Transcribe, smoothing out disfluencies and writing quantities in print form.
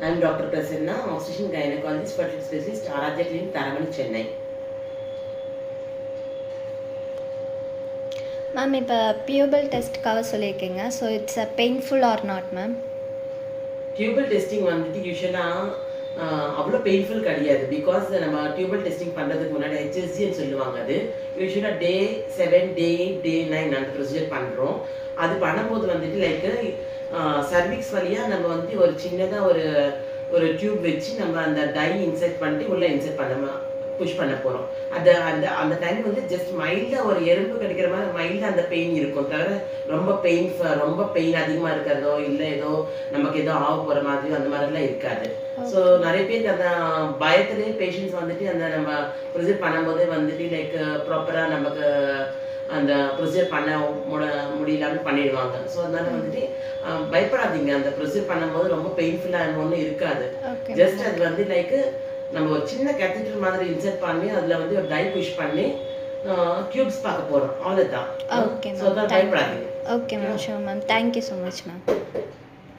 I'm Dr. Prasanna, obstetrician gynecologist, fertility specialist, Aradhya Clinic, Tharavani, Chennai. Ma'am இப்போ tubal டெஸ்ட்டுக்காக சொல்லியிருக்கீங்க. So it's a painful or not ma'am? Tubal testing வந்துட்டு யூஸ்வலாக அவ்வளோ painful கிடையாது. Because நம்ம டியூபல் டெஸ்டிங் பண்ணுறதுக்கு முன்னாடி ஹெச்எஸ்ஜின்னு சொல்லுவாங்க. அது யூஸ்வலாக டே 7, டே 8, டே 9 அந்த ப்ரொசீஜர் பண்ணுறோம். அது பண்ணும்போது வந்துட்டு லைக் சர்விக்ஸ் வழியாக நம்ம வந்து ஒரு சின்னதாக ஒரு டியூப் வச்சு நம்ம அந்த டை இன்செர்ட் பண்ணிட்டு உள்ளே இன்செர்ட் பண்ண புஷ் பண்ண போகிறோம். அந்த அந்த அந்த டைம் வந்து ஜஸ்ட் மைல்டாக ஒரு எறும்பு கிடைக்கிற மாதிரி மைல்டாக அந்த பெயின் இருக்கும். தவிர ரொம்ப பெயின் அதிகமாக இருக்கிறதோ இல்லை ஏதோ நமக்கு ஏதோ ஆக போகிற மாதிரியோ அந்த மாதிரிலாம் இருக்காது. ஸோ நிறைய பேருக்கு அந்த பயத்திலே பேஷண்ட்ஸ் வந்துட்டு அந்த நம்ம ப்ரொசீஜர் பண்ணும்போதே வந்துட்டு லைக் ப்ராப்பராக நமக்கு அந்த ப்ரொசீஜர் பண்ண முடியலாமல் பண்ணிடுவாங்க. ஸோ அதனால வந்துட்டு பயப்படாதீங்க. அந்த ப்ரொசீஜர் பண்ணும்போது ரொம்ப பெயின்ஃபுல்லாக ஒன்றும் இருக்காது. ஜஸ்ட் அது வந்து லைக் நம்ம ஒரு சின்ன கேத்தீட்டர் மாதிரி இன்செர்ட் பண்ணி அதில் வந்து ஒரு டை புஷ் பண்ணி டியூப்ஸ் பார்க்க போகிறோம். அவ்வளோதான். ஓகே ஸோ அதான் பயப்படாதீங்க. Okay ma'am, sure ma'am. Thank you so much ma'am.